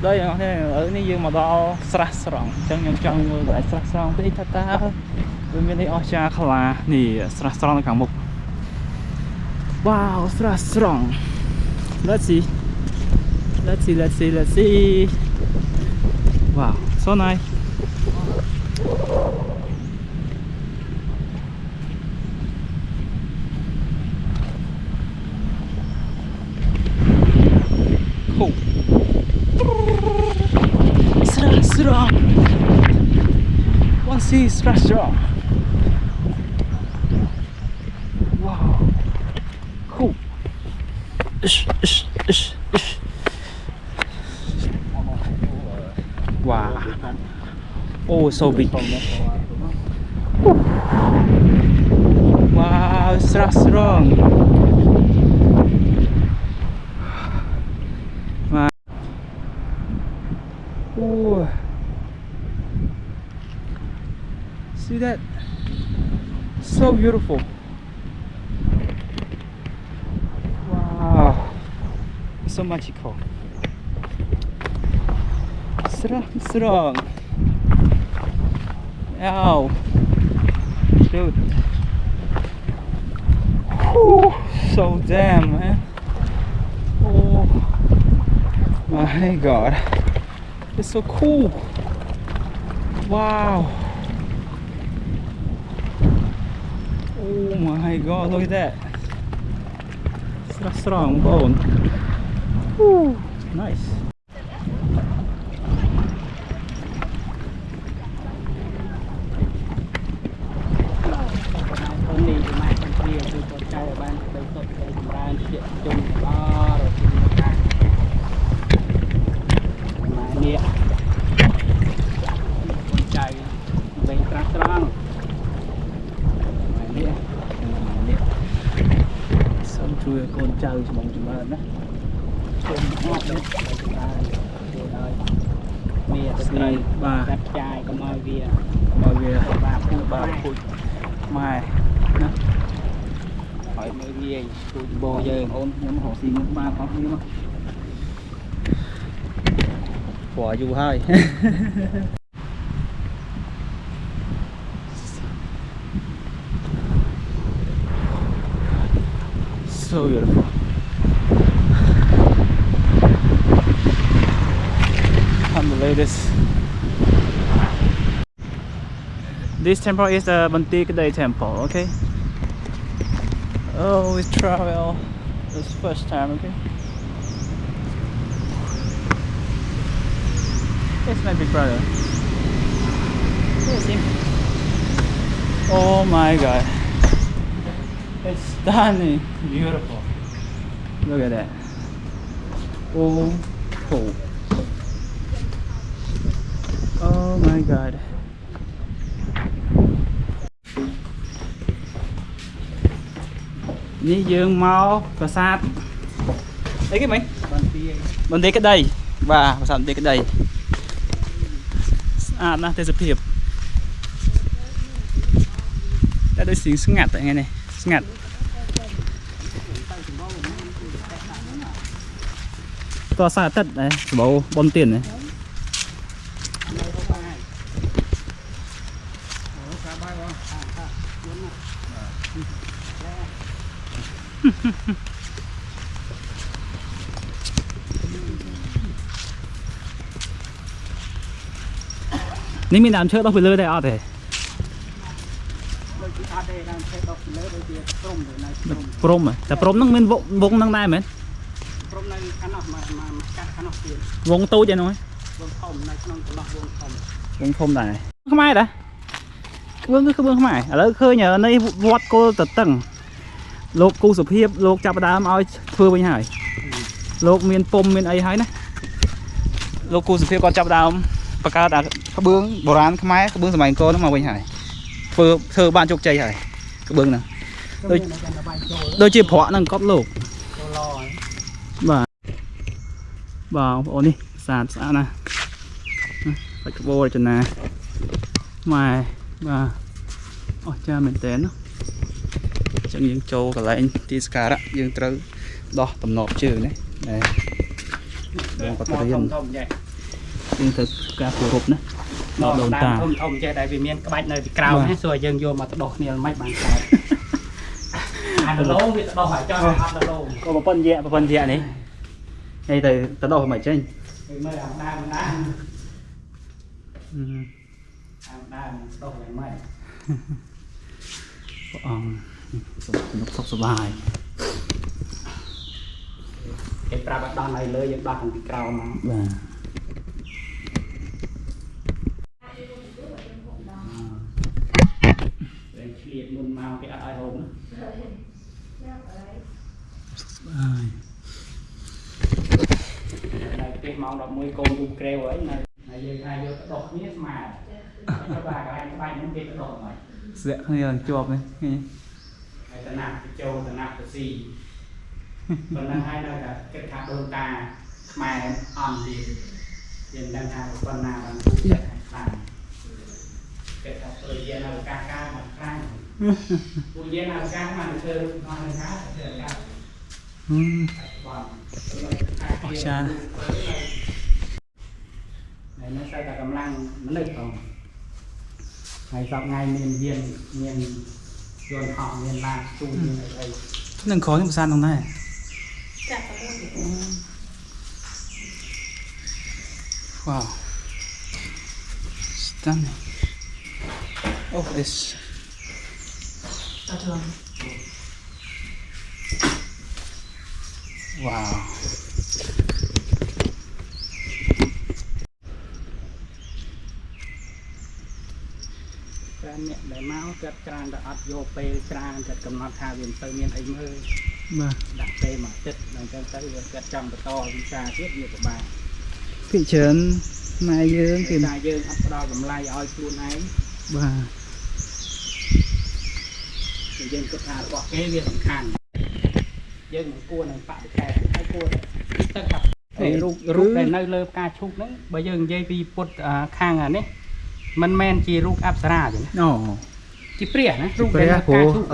đây ở đây dương mà đo sạch sòng trong người lại sạch sòng tới ta bên bên đây Ocha Kala nè sạch sòng cả mục wow sạch sòng let's see wow so nice cool strong one see strong wow cool wow oh so big wow strong wow. Oh. See that? So beautiful. Wow. So magical. Strong. Ow. Dude. Whew. So damn, man. Oh my god. It's so cool. Wow. Oh my god, look at that. Strong bone. Woo, nice. Chui con trâu mong chùm ơn đó chùm ngọt đó mìa đây ba đẹp trai có môi vía ba phút mai đó hỏi mới vía phút bò giờ ôn nhóm họ xin ba có như mà quả dù hai so beautiful. Unbelievable. This temple is the Bantikadai temple, okay? Oh, we travel this first time, okay? It's my big brother. Here's him. Oh my god. It's stunning, beautiful. Look at that. Oh, cool. Oh my god. Ní dương mau và sát. Đấy cái mình. Bên đây cái đây và sẵn đây cái đây. À nó thế hiệp. Đã đối xíu ngặt tại ngay này. Ngặt to xa tất đấy bố bom tiền này nếu mình làm chơi đâu phải lơ đây à thế prom à,แต่ prom នឹងមានវងនឹងដែរមែន prom នៅខាងនោះមកកាត់ខាងនោះទៀតវងតូចឯនោះវងធំនៅក្នុងចន្លោះវងធំដែរខ្មែរដែរវងគឺខ្មែរឥឡូវឃើញនៅវត្តគោលតតឹងលោកគូសុភាពលោកចាប់ដើមឲ្យធ្វើវិញហើយលោកមានពុំមានអីហើយណាលោកគូសុភាពគាត់ចាប់ដើមបង្កើតអាក្បឿងបុរាណខ្មែរក្បឿងសម័យអង្គរហ្នឹងមកវិញហើយធ្វើបានជោគជ័យហើយក្បឿងហ្នឹងដូចជាប្រក់ហ្នឹងកត់លោកបាទបងប្អូននេះស្អាតណាស់បាច់ក្បូរចនាម៉ែបាទអស្ចារ្យមែនតើណាអញ្ចឹងយើងចូលកន្លែងទីសក្ការៈយើងត្រូវដោះតំណប់ជើងនេះ បងក៏ទៅរៀនធំចេះយើងទៅការគោរពណាដល់ដូនតាធំចេះដែលវាមានក្បាច់នៅពីក្រៅណាសួរយើងយកមកទៅដោះគ្នាមិនបានកើតអាដឡូវាទៅដោះឲ្យចង់អត់ដឡូក៏ប្រពន្ធយៈនេះហើយទៅដោះមិនចេញមើលអាដាមដាដោះយ៉ាងម៉េចព្រះអង្គសុខសប្បាយគេប្រាប់ឲ្យដោះនៅលើយើងដោះខាងពីក្រោមមកបាទពេលឆ្លៀតមុនមកគេអត់ឲ្យហូបណាហើយពេលម៉ោង11កូនទូក្រេវហើយហើយយើងថាយកទៅដោះគ្នាស្មើតែបាទកន្លែងក្បាច់ហ្នឹងគេទៅដោះមកស្លាក់គ្នាជាប់នេះហើយតំណាក់ទៅចូលតំណាក់ទៅស៊ីប៉ុណ្ណឹងហើយនៅតែគិតថាដូនតាខ្មែរអន់ទៀតយើងដឹងថាប៉ុណ្ណាបានគូចិត្តខ្លាំងគេថាព្រោះយើងនៅកាការមកខ្លាំងពួកយើងនៅកាមកធ្វើរូបថតនៅកាធ្វើកាបាទអូចាហើយនៅតែកម្លាំងមនុស្សផងហើយសពថ្ងៃមានយន្តហោះមានឡានទូមានអីនឹងក្រោយនឹងភាសាក្នុងដែរចាក់ទៅWow, stunning. Oh, it's. Wow. Cái mẹ để máu cất tràn đã ắt vô pe tràn cất cầm nát hà viền tây miền ấy mơ. Đặt pe mà chất đang cất tới cất trong cái to đi xa tiếp nhiều của bà. ពីច្រើនម៉ែយើងគេម៉ែយើងអត់ផ្ដល់តម្លៃឲ្យខ្លួនឯងបាទយើងគិតថារបស់គេវាសំខាន់យើងមិនគួរនឹងបដិសេធហើយគួរទៅថារូបដែលនៅលើផ្កាឈូកហ្នឹងបើយើងនិយាយពីពុទ្ធខាងនេះមិនមែនជារូបអប្សរាទេណាជាព្រះណារូបដែលផ្កាឈូក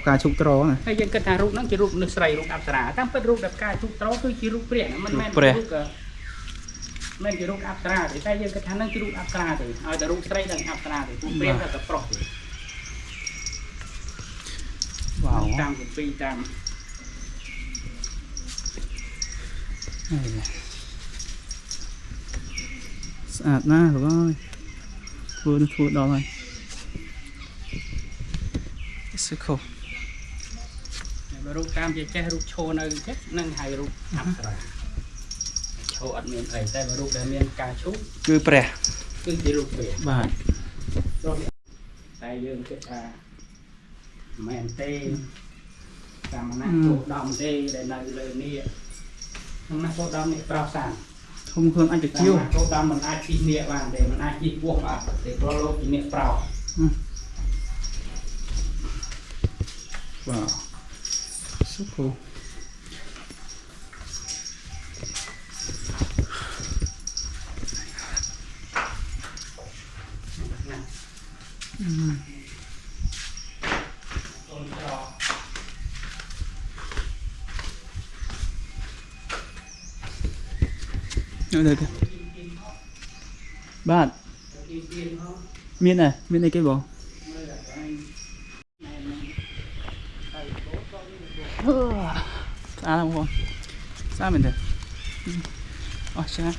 ផ្កាឈូកត្រណាហើយយើងគិតថារូបហ្នឹងជារូបនឹកស្រីរូបអប្សរាតាមពិតរូបដែលផ្កាឈូកត្រគឺជារូបព្រះណាមិនមែនរូបមិនជារូបអប្សរាទេតែយើងគិតថានឹងជារូបអប្សរាទេឲ្យតែរូបស្រីនឹងអប្សរាទេពួកព្រាហ្មណ៍តែប្រុសទេវ៉ាវតាមគម្ពីរតាមស្អាតណាស់លោកអើយធ្វើដល់ហើយ So cool រូបតាមជាចេះរូបឈរនៅចេះនឹងហើយរូបអប្សរាឈរអត់មានអីតែរូបដែលមានការឈូកគឺព្រះគឺជារូបព្រះបាទតែយើងគិតថាមែនទេតាមណាគោដំទេដែលនៅលើនេះក្នុងណាគោដំនេះប្រោសសានធំខ្លួនអាចទៅជាវគោដំមិនអាចជីកនេះបានទេមិនអាចជីកពោះបានទេព្រោះលោកជានេះប្រោបាទ so cool Được kìa. Bạn miên này, miên này cái bộ xa không con xa mình được ôi xa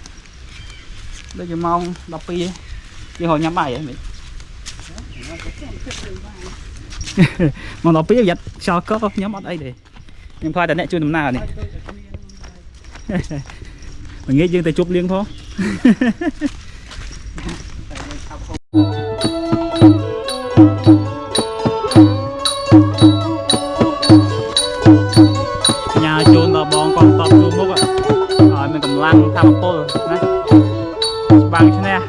đây giờ mong đọc pi chứ hồi nhắm bài vậy mình mong đọc pi giật sao có nhóm ở đây để nhưng khoai đã nè chưa nằm nào này mình nghĩ dương tay chụp liên thôi nhà chôn là bòn con tọt chôn mốc ạ rồi mình cầm lăng tham pol này bằng thế này